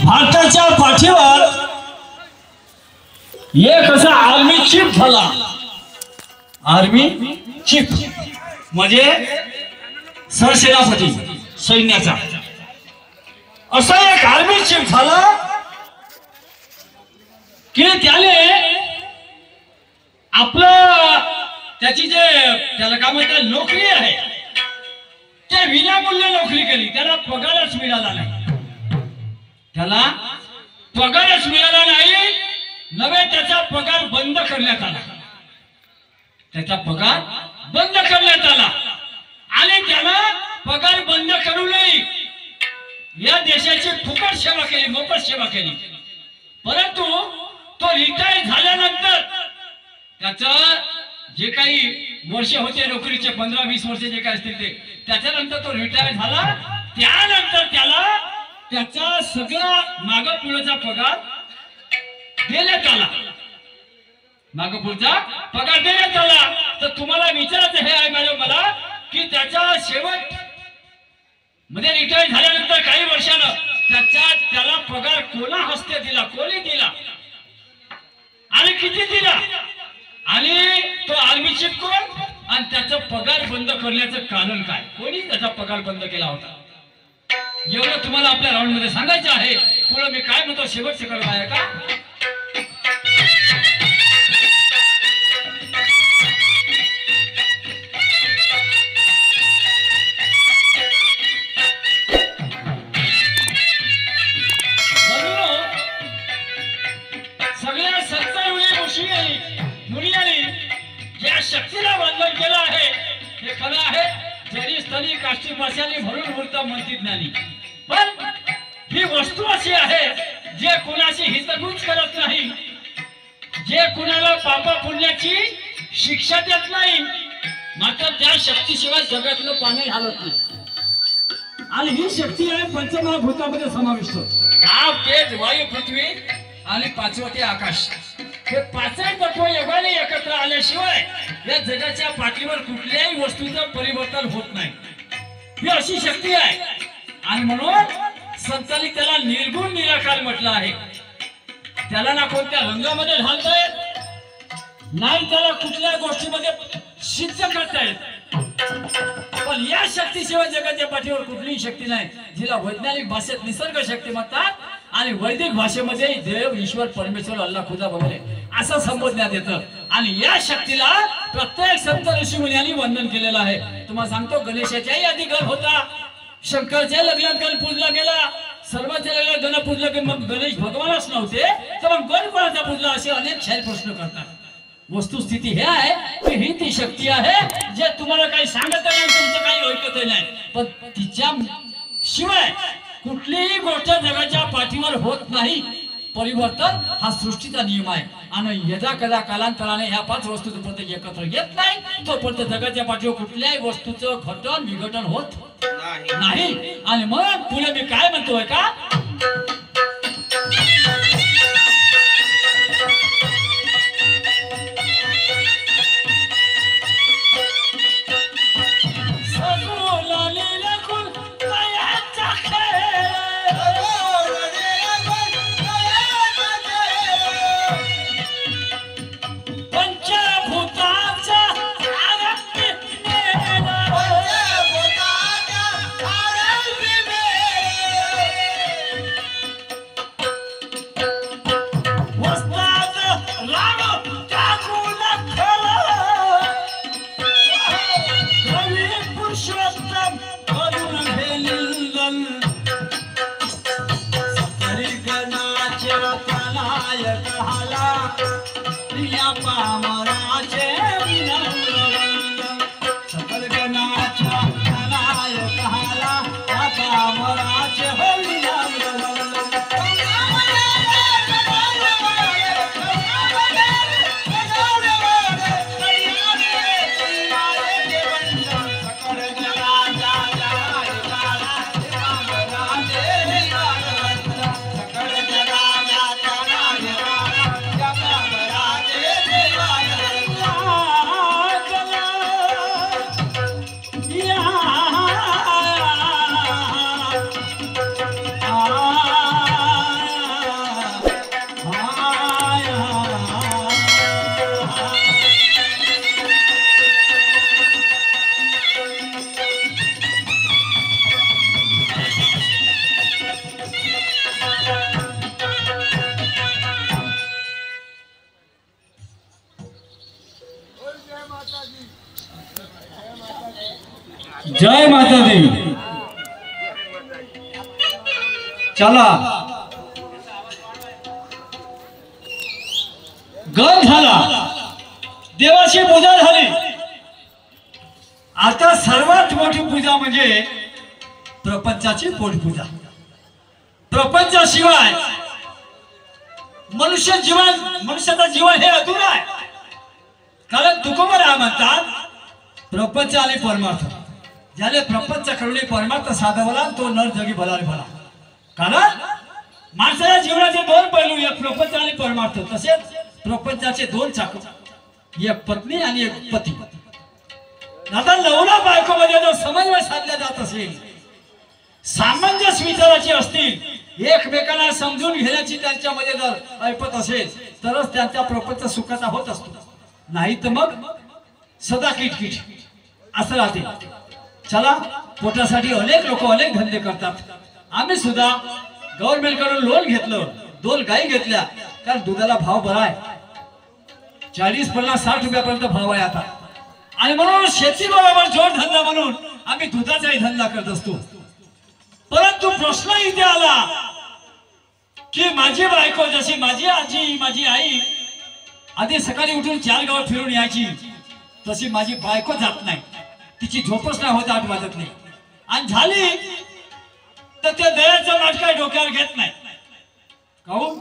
भारताच्या पाठीवर एक असा आर्मी चीफ झाला। आर्मी चीफ म्हणजे सरसेनापती सैन्याचा। असा एक आर्मी चीफ झाला की त्याने आपलं त्याची जे त्याला काय म्हणतात नोकरी आहे ते विनामूल्य नोकरी केली। त्याला पगारच मिळाला नाही, त्याला पगारच मिळाला नाही। नवे त्याचा पगार बंद करण्यात आला, त्याचा पगार बंद करण्यात आला। आणि त्याला पगार बंद करू नये या देशाची फुकट सेवा केली, मोफत सेवा केली। परंतु तो रिटायर झाल्यानंतर त्याचं जे काही वर्ष होते नोकरीचे 15-20 वर्ष जे काय असतील ते त्याच्यानंतर तो रिटायर झाला। त्यानंतर त्याला त्याचा सगळा मागपुढचा पगार देण्यात आला, मागपुढचा पगार देण्यात आला। तर तुम्हाला विचारायचं हे आहे मॅडम मला की त्याचा शेवट मध्ये रिटायर झाल्यानंतर काही वर्षानं त्याला पगार कोणा हस्ते दिला, कोणी दिला आणि किती दिला आणि तो आर्मी चीफ कोण आणि त्याचा पगार बंद करण्याचं कारण काय, कोणी त्याचा पगार बंद केला होता, एवढं तुम्हाला आपल्या राऊंड मध्ये सांगायचं आहे। पुढे मी काय म्हणतो शेवटचं करू आहे का शक्तीला वंदन केलं आहे हे खरं आहे। जरी स्थली काष्टी माशाली भरून उरता म्हणती ज्ञानी, पण ही वस्तू अशी आहे जे कुणाची हितगुज करत नाही, जे कुणाला पापा पुण्याची शिक्षा देत नाही, मात्र त्या शक्तीशिवाय जगातलं पाणी हलत नाही। आणि ही शक्ती आहे पंचमहाभूतामध्ये समाविष्ट, आप तेज वायू पृथ्वी आणि पाचवं ते आकाश। हे पाचही तत्व योगाने एकत्र आल्याशिवाय या जगाच्या पाठीवर कुठल्याही वस्तूचं परिवर्तन होत नाही। ही अशी शक्ती आहे आणि म्हणून संतांनी त्याला निर्गुण निराकार म्हटलं आहे। त्याला ना कोणत्या रंगामध्ये ढालता येत नाही, त्याला कुठल्या गोष्टीमध्ये सिद्ध करता येत, पण या शक्तीशिवाय जगाच्या पाठीवर कुठलीही शक्ती नाही, जिला वैज्ञानिक भाषेत निसर्ग शक्ती म्हणतात आणि वैदिक भाषेमध्ये देव ईश्वर परमेश्वर अल्लाह खुदा वगैरे असं संबोधण्यात येतं। आणि या शक्तीला प्रत्येक संत ऋषी मुनींनी वंदन केलेलं आहे। तुम्हाला सांगतो गणेशाच्याही आधी गण होता, शंकरच्या लग्नात गण पूजला गेला, सर्वांच्या लग्नात गण पूजला की मग गणेश भगवानच नव्हते तर मग गण कोणाचा पूजला असे अनेक शाहीर प्रश्न करतात। वस्तुस्थिती हे आहे की ही ती शक्ती आहे जे तुम्हाला काही सांगत नाही, तुमचं काही ऐकत नाही, पण तिच्या शिवाय कुठलीही गोष्ट जगाच्या पाठीवर होत नाही। परिवर्तन हा सृष्टीचा नियम आहे आणि यदा कदा कालांतराने ह्या 5 वस्तू जोपर्यंत एकत्र येत नाही तोपर्यंत जगाच्या पाठीवर कुठल्याही वस्तूचं घटन विघटन होत नाही। आणि मग पुढे मी काय म्हणतोय का जय माता दी। चला गण झाला, देवाची पूजा झाली। आता सर्वात मोठी पूजा म्हणजे प्रपंचाची पोटपूजा। प्रपंचाशिवाय मनुष्याचं जीवन हे अधुरा आहे। कारण तुकोबरा म्हणतात प्रपंच आणि परमार्थ, ज्याने प्रपंच करून परमार्थ साधवला तो नर जगी भला रे भला। कारण माणसाच्या जीवनाचे दोन पैलू, एक प्रपंच आणि परमार्थ। तसेच प्रपंचाचे दोन चाक, एक पत्नी आणि एक पती। आता नवरा बायको मध्ये जर समन्वय साधला जात असेल, सामंजस्य विचाराचे असतील, एकमेकांना समजून घेण्याची त्यांच्यामध्ये जर ऐपत असेल, तरच त्यांचा प्रपंच सुखाचा होत असतो। नाही तर मग सदा किटकिट असं राहते। चला, पोटासाठी अनेक लोक अनेक धंदे करतात। आम्ही सुद्धा गव्हर्नमेंट कडून लोन घेतलं, 2 गाई घेतल्या, कारण दुधाला भाव बरा आहे, 40, 50, 60 रुपयापर्यंत भाव आहे आता। आणि म्हणून शेती बरोबर जोडधंदा म्हणून आम्ही दुधाचाही धंदा करत असतो। परंतु प्रश्न इथे आला की माझी बायको, जशी माझी आजी, माझी आई आधी सकाळी उठून 4 गाव फिरून यायची, तशी माझी बायको जात नाही। तिची झोपच नाही होत 8 वाजत नाही, आणि झाली तर त्या दयाचा माटका डोक्यावर घेत नाही। काहून?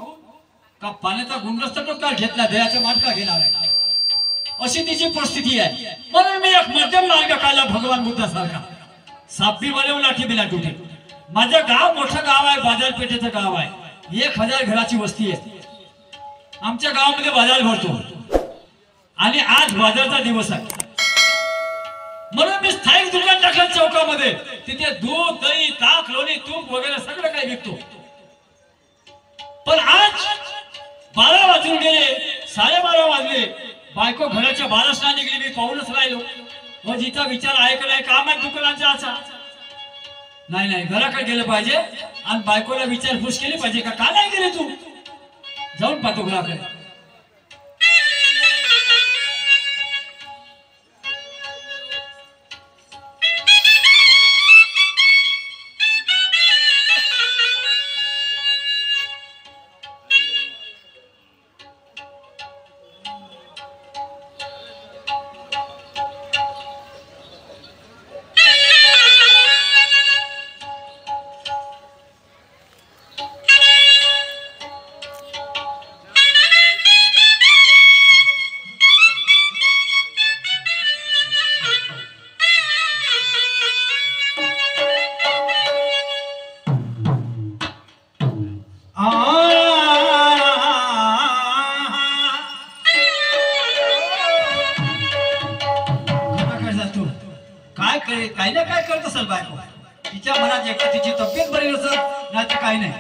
का पाण्याचा गुंडस्त डोक्यावर घेतला, दयाचा माटका घेणार आहे, अशी तिची परिस्थिती आहे। म्हणून मी एक मध्यम मार्ग काढला, भगवान बुद्धासारखा। सापी बनवून लाठी बिना तुटे। माझं गाव मोठं गाव आहे, बाजारपेठेचं गाव आहे, 1000 घराची वस्ती आहे। आमच्या गावामध्ये बाजार भरतो आणि आज बाजारचा दिवस आहे, म्हणून मी स्थायिक दुकान टाकलं चौकामध्ये। तिथे दूध, दही, ताक, लोणी, तूप वगैरे सगळं काही विकतो। पण आज 12 वाजून गेले, 12:30 वाजले, बायको घराच्या बाहेरच नाही निघली। मी पाहूनच राहिलो, मग जिचा विचार आहे का नाही, काम आहे दुकानाचा असा नाही, घराकडे गेलं पाहिजे आणि बायकोला विचारपूस केली पाहिजे, का नाही गेले तू, जाऊन पाहतो घराकडे। काय ना काय करत असेल बायको, तिच्या मनात एक तिची तब्येत बरी नसेल, नाही तर काही नाही।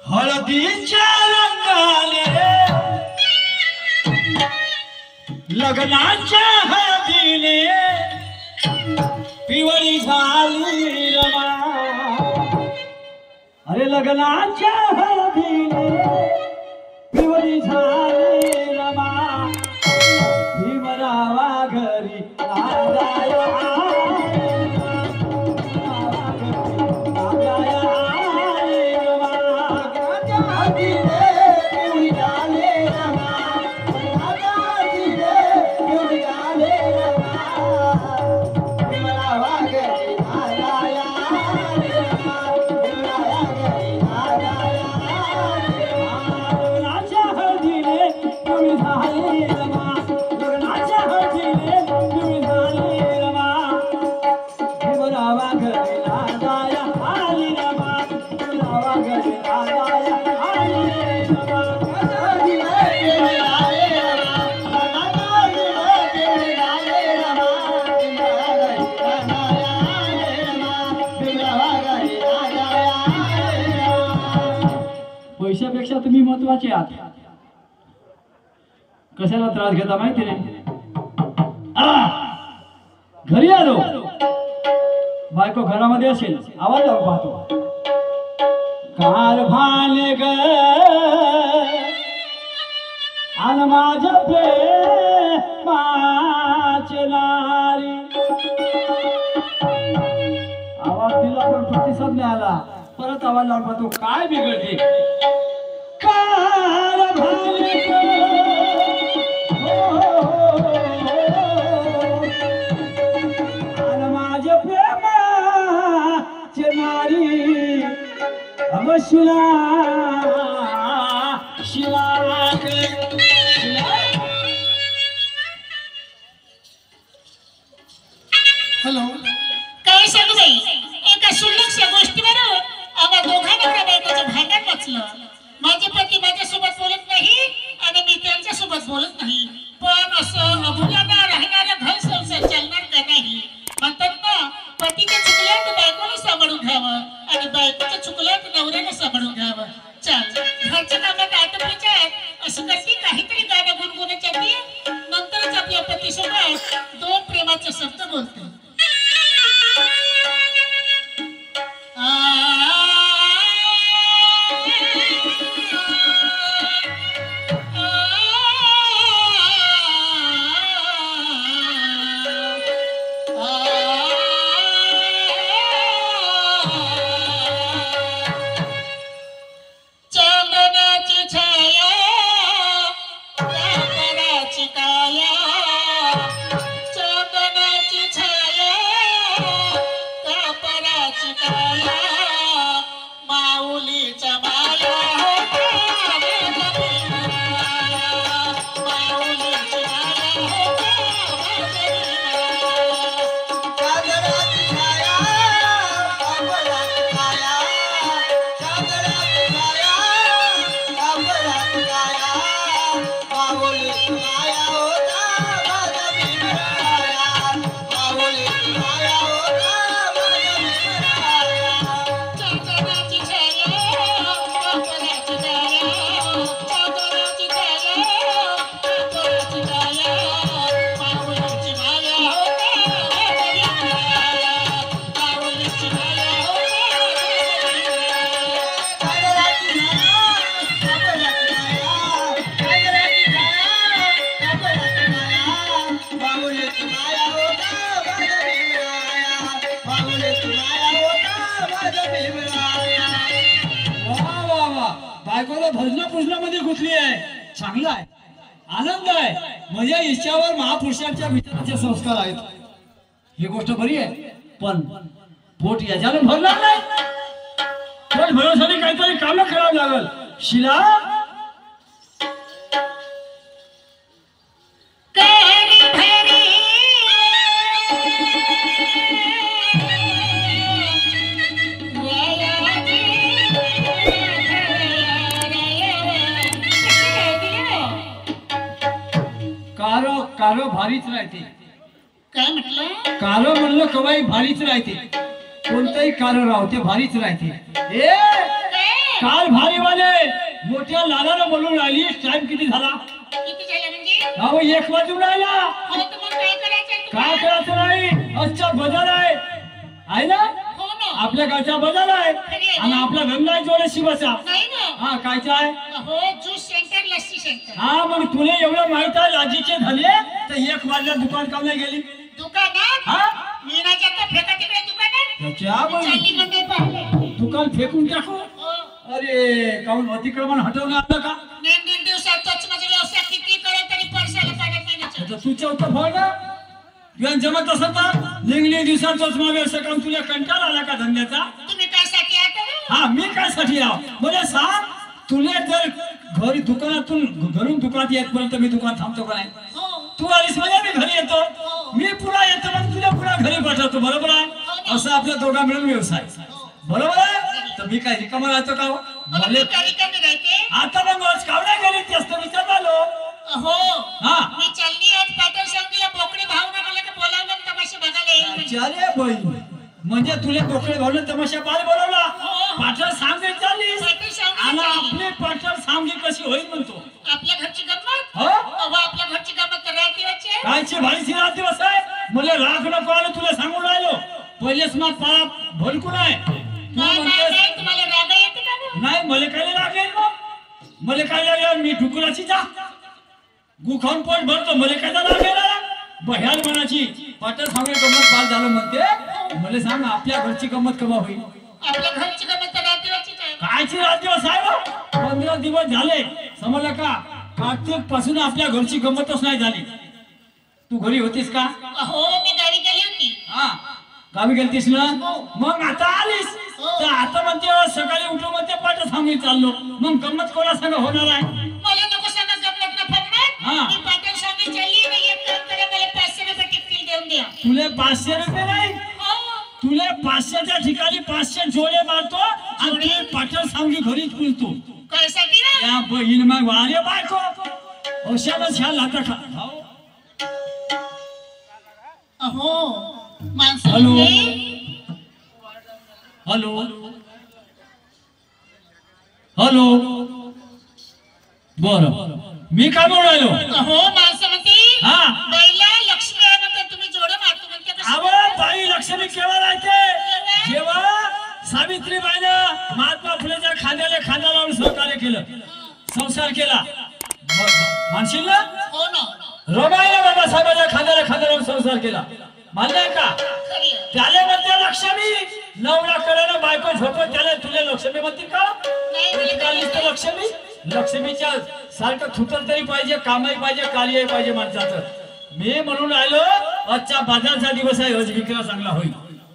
हळदीच्या रंगाने लग्नाच्या हळदीने पिवळी झाली रमा। अरे लग्नाच्या हळदीने पिवळी झाली रमा, भीमरावा घरी पैशापेक्षा तुम्ही महत्वाचे आहात। कशाला त्रास घेता माहिती नाही। घरी आलो, बायको घरामध्ये असेल, आवाज लावून पाहतो, कारभाने ग आन माझ्या प्रेमाचे नारी। आला परत आवाज लावून पाहतो काय बिघडते कार भाले माझ्या प्रेमाचे नारी अगं शिला शिला हॅलो काय सांगू बाई एका शुल्लकशा गोष्टीवर आम्हा दोघा नवरा बायकोचं भांडण वाचलं माझे पती माझ्यासोबत बोलत नाही आणि मी त्यांच्यासोबत बोलत नाही पण असं अभुजाना राहणारा घर संसार चालणार का नाही म्हणतात ना पतीच्या चुकल्या तर बायकोने सांभाळून घ्यावं आणि बायकोच्या चुकल्या तर नवऱ्याने सांभाळून घ्यावं चल घरच्या कामात आटोपीच्या असं करते काहीतरी गाणं गुणगुणायच्या नंतरच आपल्या पतीसोबत दोन प्रेमाचे शब्द बोलते चंदनाची छाया कापराची काया चंदनाची छाया कापराची काया माऊलीचा माया माऊलीची बायकोला भजन पूजनामध्ये गुंतली आहे चांगला आहे आनंद आहे माझ्या इच्छावर महापुरुषांच्या विचाराचे संस्कार आहेत ही गोष्ट बरी आहे पण पोट याच्याने भरणार नाही पोट भरण्यासाठी काहीतरी काम करावं लागल शिला कारो भारीच राहते काय म्हटलं कारो म्हणलं कवाई भारीच राहते कोणतंही कारो राहते भारीच राहते ए काल भारीवाले मोठ्या लालाला बोलून राहिली टाइम किती झाला किती झालं म्हणजे अहो 1 वाजून राहिला हो तर मग काय करायचं काय करायचं नाही आजचा बाजार आहे ना हो ना आपल्या गावचा बाजार आहे आणि आपला धंदा आहे जोडे शिवाचा नाही ना हा कायचा आहे हो ज्यूस सेंटर लस्सी सेंटर हा मग तुला एवढं माहित आहे आजीचे झाले तर 1 वाजल्या दुकान काम नाही गेली दुकानात हा मीनाच्या तर फेका तिकडे दुकानात त्याच्या चालली म्हणते पाहिले दुकान फेकून टाकू अरे काऊन अतिक्रमण हटवणं आलं का नेम दिवसातच माझा व्यवसाय किती करेल तरी पैशाला पाडत नाही त्याच्यात. आता तू चौथा फळ ना तुला जमत असं तर लिंगली दिवसाचाच मग व्यवसाय करून तुला कंटाळा आला का धंद्याचा तुम्ही काय साठी आठवलं हा मी काय साठी आहो मला सांग तुला जर घरी दुकानातून घरून दुकानात येतपर्यंत मी दुकान थांबतो का नाही हो तू आलीस म्हणजे मी घरी येतो मी पुन्हा येतो मग तुला पुन्हा घरी पाठवतो बरोबर आहे असं आपल्या दोघा मिळून व्यवसाय बरोबर आहे तर मी काय रिकामा राहतो का मला कार्यक्रम राहते आता मग आज कावड्या गेली तेच तर विचार आलो हो हा मी चालली आज पाटण सांगलीला बोकडे भावना मला तर बोलावलं तमाशा बघायला येईल म्हणजे. अरे बाई म्हणजे तुला बोकडे भावने तमाशा पाहायला बोलावला पाठळ सांगे चाललीस पाटण सांगली आणि चालली. आपली पाठळ सांगे कशी होईल म्हणतो आपल्या घरची गंमत हो अहो आपल्या घरची गंमत तर रात्रीची कायची भारीची रात दिवस आहे मला राग नको आलं तुला सांगून राहिलो पहिलेच मग पारा भडकून आहे तू म्हणतेस तुम्हाला राग येते का गं? नाही मला काय राग येईल मग मला काय लागेल मी ठुकराची जा गुखाऊन पोट भरतो मला काय राग येणार बह्याल मनाची पाटण सांगे गमत पाल झालं म्हणते मला सांग आपल्या घरची गमत कवा होईल आपल्या घरची गमत रात्रीची आहे. कायची राज्य साहेब 15 दिवस झाले समजलं का कार्तिक पासून आपल्या घरची गंमतच नाही झाली. तू घरी होतीस का? हो मी गावी गेली होती. हा गावी गेलतीस ना मग आता आलीस तर आता म्हणते सकाळी उठून म्हणते पाठ सांगून चाललो मग गंमत कोणा संग होणार आहे? मला नको सांगा गमत ना फक्त हा. मी पाटण सांगी चालली आणि एक काम करा मला 500 रुपये टिकतील देऊन द्या. तुले 500 रुपये नाही हो. तुले 500च्या ठिकाणी 500 जोडे मारतो आणि ते पाठण सांगी घरीच बोलतो कशासाठी ना? त्या बहीण मग वारे बायको औषध छान लाता खा अहो माणसं हॅलो. म्हणते, हॅलो हॅलो बर मी काय बोलू राहिलो? अहो माणसं म्हणते हा बाईला लक्ष्मी आहे म्हणते तुम्ही जोडे मारतो म्हणते कसं? अहो बाई लक्ष्मी केव्हा राहते जेव्हा सावित्रीबाईनं महात्मा फुलेच्या खांद्याला खांदा लावून सहकार्य केलं संसार केला मानशील ना हो ना रमाईने बाबासाहेबांच्या खांद्याला खांदा लावून संसार केला मान्य आहे का? खरी आहे. त्याला म्हणते लक्ष्मी नवरा कळलं बायको झोपत त्याला तुला लक्ष्मी म्हणते का? नाही तुझी मला कालीच तर लक्ष्मी लक्ष्मीच्या सारखं थुतर तरी पाहिजे कामही पाहिजे कार्य पाहिजे माणसाचं. मी म्हणून राहिलो आजचा बाजारचा दिवस आहे आज विक्रा चांगला होईल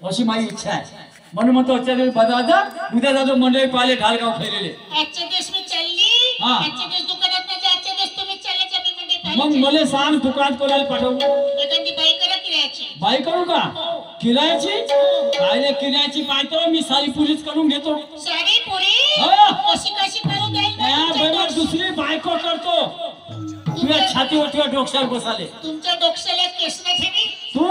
अशी माझी इच्छा आहे म्हणून म्हणतो आजच्या दिवस बाजाराचा उद्या जातो मंडळी पाहिले ढालगाव खेळलेले आजच्या दिवस मी चालली हा. आजच्या दिवस दुकानात नाही आजच्या दिवस तुम्ही चालले मी म्हणजे मग मला सांग दुकानात कोणाला पाठवू एखादी बाई करा किरायाची. बाई करू का किरायाची काय रे किरायाची पाहतो मी सारी पुरीच करून घेतो साडी पुरी हा. कशी कशी करून द्याल बरोबर दुसरी बायको करतो तुझ्या छातीवर तुझ्या डोक्यावर बसाले तुमच्या डोक्याला केस नाही तू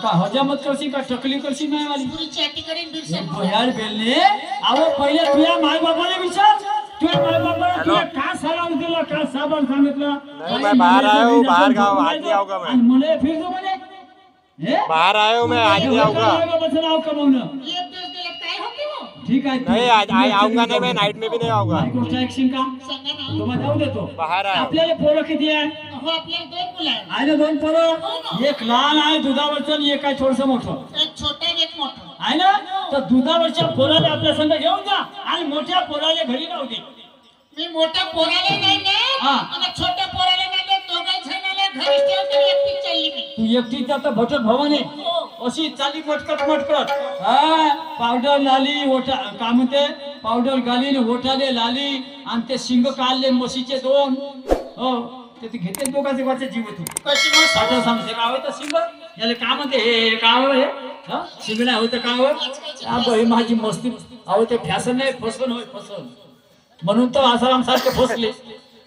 का हजामत करशी का टकली करशी नाही वाली पुरीची अटी करीन बिरसा. भयार बेलने अहो पहिले तुझ्या माय बाबाला विचार तुझ्या माय बाबाला तुला का सलाम दिला का साबण सांगितलं मैं बाहर आया हूँ बाहर गाँव आज नहीं आऊंगा मैं मुले फिर दो म्हणे बाहर आया हूँ मैं आज नहीं आऊंगा नाव कमवणं एक दिवस गेला काय होते हो ठीक आहे नहीं आज आऊंगा नहीं मैं नाइट में भी नहीं आऊंगा माझी गोष्ट ऐकशील का सांगा ना. तुम्हाला जाऊ देतो बाहर आया हूँ आपल्याला पोरं किती आहे हो आपल्याला 2 मुलं आहेत. आहे ना 2 पोरं एक लहान आहे दुधावरचं आणि एक आहे थोडस मोठं एक छोटा आणि एक मोठा. आहे ना तर दुधावरच्या पोराला आपल्या संग घेऊन जा आणि मोठ्या पोराला घरी राहू दे मी मोठ्या पोराला नाही नेत हा. आणि छोट्या पोराला नाही नेत. दोघा जणाला घरी ठेवून एकटी चालली मी. तू एकटी आता भटक भवाने हो. अशी चाली मटकत मटकत हा पावडर लाली ओटा काय म्हणते पावडर घालीन ओठाले लाली आणि ते शिंग काढले म्हशीचे 2 हो ते घेते दोघांचे वाचे जीव तू कशी मग साठा सांगते का होतं शिंग याला काय म्हणते हे काय हे हा शिंग नाही होतं का हो ही माझी मस्ती अहो ते फॅशन नाही फसन होय फसन म्हणून तो आसाराम सारखे फसले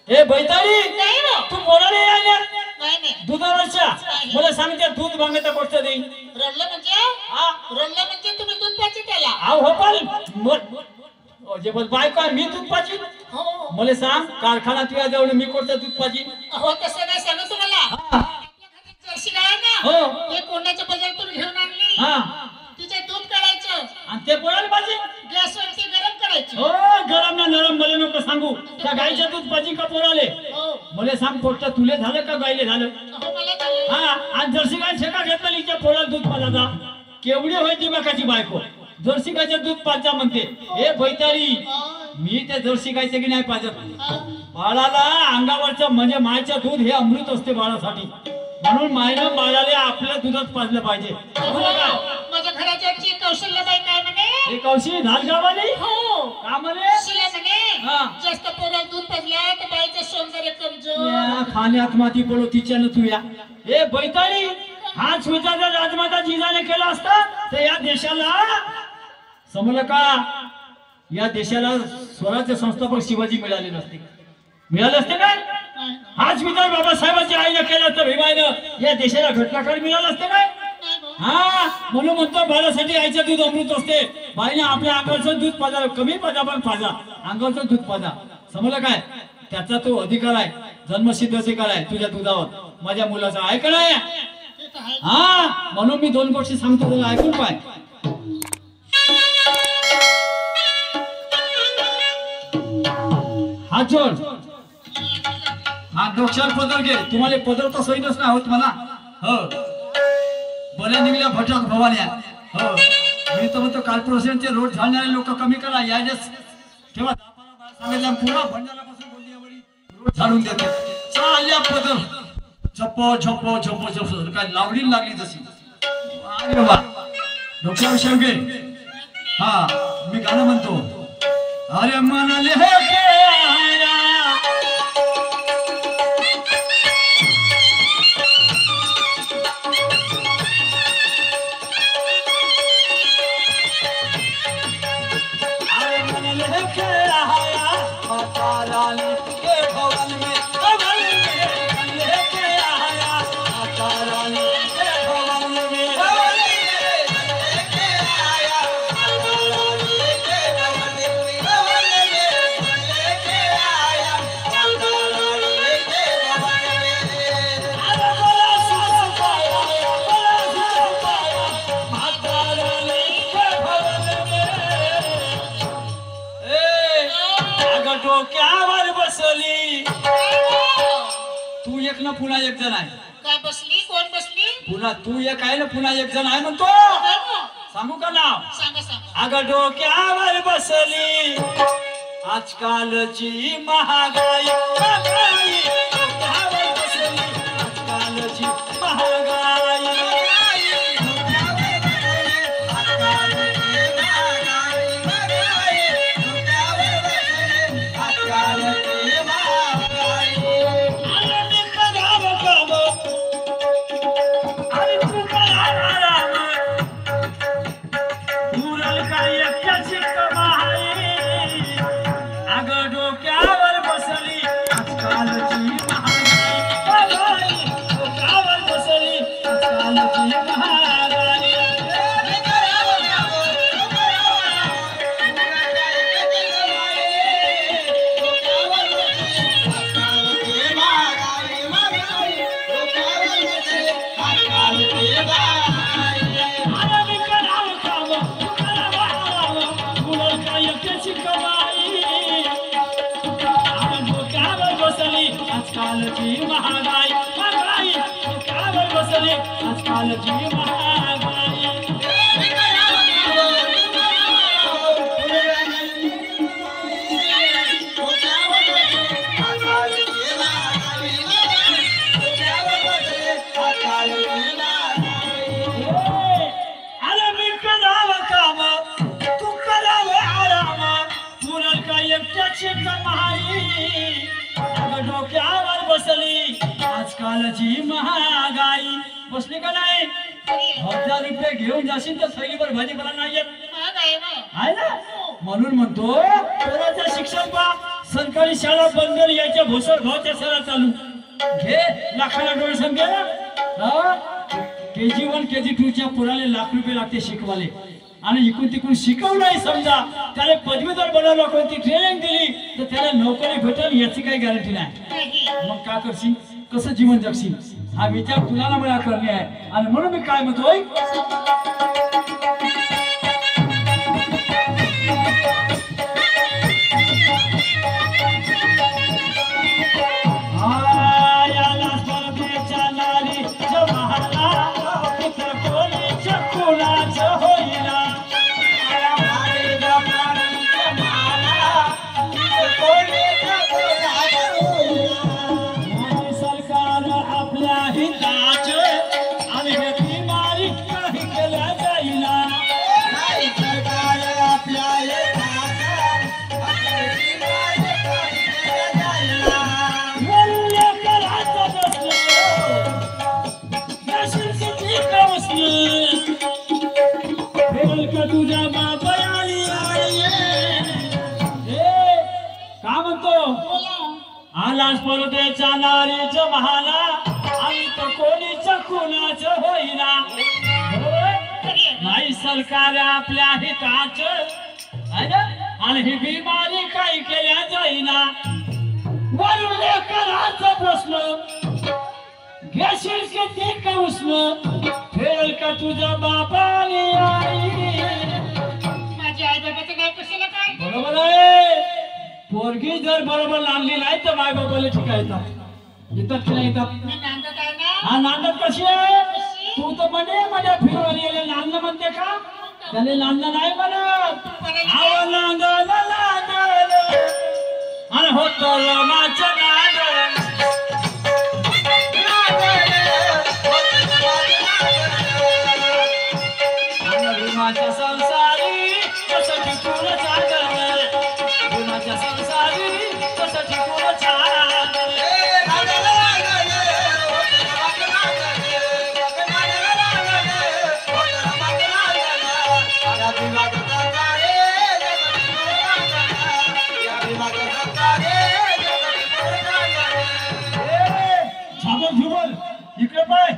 हे बैताळी नाही हो. तू बोलायला यायला नाही नाही दुधावरच्या मला सांगते दूध मागण्याचा गोष्ट देईन रडलं म्हणजे हा रडलं म्हणजे तुम्ही दूध पाहिजे त्याला. आव हो पण जे बस बायको आहे, मी दूध पाजीन हो मला सांग कारखाना तुझ्या जवळ मी कोणतं दूध पाजीन हो तसं नाही सांगू तुम्हाला. हा आपल्या घरात जर्सी गाय आहे ना हो ते कोणाच्या बाजारातून घेऊन आणली. हा तिचे दूध काढायचं आणि ते बोलायला पाहिजे गॅसवरती गरम करायचं. हो गरम ना नरम मला नको सांगू त्या गाईचं दूध पाजी का पोराले हो मला सांग पोट तुले झालं का गायले झालं हो मला झालं. हा आणि जर्सी गाय ठेका घेतला हिच्या पोराला दूध पाजायचा केवढी होय दिमागाची बायको जर्सी गायचं दूध पाजा म्हणते हे बैताळी मी त्या जर्सी गायचं की नाही पाजत बाळाला अंगावरचं म्हणजे मायचं दूध हे अमृत असते बाळासाठी म्हणून मायनं बाळाला आपल्या दुधात पाजलं पाहिजे माझ्या घराची कौशल्यबाई काय म्हणे हे कौशी धालगावाली हो का म्हणे शिला म्हणे हा. जास्त पोराला दूध पाजला तर बाईचं सौंदर्य कमजोर. या खाण्यात माती पडो तिच्यानं तुया हे बैताळी हाच विचार जर राजमाता जिजाने केला असता तर या देशाला समजलं का या देशाला स्वराज्य संस्थापक शिवाजी मिळाले नसते मिळाले असते काय नाही, हाच विचार बाबासाहेबांच्या आईने केला तर भीमाईनं या देशाला घटनाकार मिळाला असते काय नाही भाऊ. हा म्हणून म्हणतो बाळासाठी आईचं दूध अमृत असते बाईने आपल्या अंगाचं दूध पाजा कमी पाजा पण पाजा अंगाचं दूध पाजा समजलं काय त्याचा तो अधिकार आहे जन्मसिद्ध अधिकार आहे तुझ्या दुधावर माझ्या मुलाचा ऐक नाही ते तर आहे. हा म्हणून मी 2 गोष्टी सांगतो तुला ऐकून पाय हात जोड हा डोक्यावर पदर घे तुम्हाला पदर तर सहीतच नाही होत मला हो बरे निघल्या भटक भवान्या हो मी तर म्हणतो कॉर्पोरेशनचे रोड झाडणारे लोक कमी करा यायलाच तेव्हा सांगितलं पुन्हा भंडारापासून बोलल्यावरी रोड झाडून देते चालल्या पदर झप्पो झप्पो झप्पो झप्पो काय लावडी लागली जशी अरे वा डोक्यावर शेवगे हा मी गाणं म्हणतो अरे म्हणाले हे डोक्यावर बसली तू एक ना पुन्हा एक जण आहे काय बसली कोण बसली पुन्हा तू एक आहे ना पुन्हा एक जण आहे म्हणतो सांगू का नाव सांगा सांगा अगं डोक्यावर बसली आजकालची महागाई महागाई डोक्यावर बसली आजकालची महागाई आजकालची महागाई महागाई डोक्यावर बसली आजकालची महागाई अरे मी करावं काम तू करावे आराम पुरण काय एकट्याची कमाई डोक्यावर बसली आजकालची महागाई बसली का नाही 1000 रुपये घेऊन जाशील तर थैलीवर भाजीपाला नाही येत आहे ना म्हणून म्हणतो पोराचं शिक्षण पा सरकारी शाळा बंद याच्या भोसर भावच्या शाळा चालू घे लाखाला डोनेशन घे ना KG1 KG2 च्या पोराला लाख रुपये लागते शिकवाले आणि इकडून तिकडून शिकवलंय समजा त्याला पदवीधर बनवलं कोणती ट्रेनिंग दिली तर त्याला नोकरी भेटेल याची काही गॅरंटी नाही मग काय करशील कसं जीवन जगशील हा विचार तुला ना मला करणे आहे आणि म्हणून मी काय म्हणतोय आलास परदेचा नारीच महाना आणि तो कोणीच कुणाच होईना नाही सरकार आपल्या हिताच आणि ही बिमारी काही केल्या जाईना वरून लेकराचा प्रश्न घेशील किती कौसन फेल का तुझ्या बापाने आई माझ्या आई बाबाचं नाव कशाला काय बरोबर आहे पोरगी जर बरोबर लागली नाही तर माय बाबाला ठिकायतात येतात की नाही येतात मी नांदत आहे ना हा नांदत कशी आहे तू तर म्हणे माझ्या फिरवाली नांद म्हणते का त्याला नांदा नाही म्हणत आव नांदल नांदल आणि होतो लोमाचं नांदल गुणाच्या संसारी कसं टिकून चालल गुणाच्या संसारी कसं टिकून चालल झाबल झुबल इकडे पाय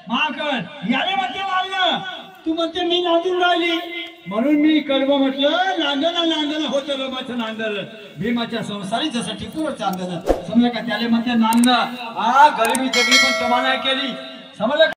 माकड याने म्हणते मारलं तू म्हणते मी नांदून राहिली म्हणून मी कडवं म्हटलं नांदना नांदना होतं लोमाचं नांदल भीमाच्या संसारी जसं टिकून चांदल समजलं का त्याला म्हणते नांद हा गरिबी जगली पण तमा नाही केली समजलं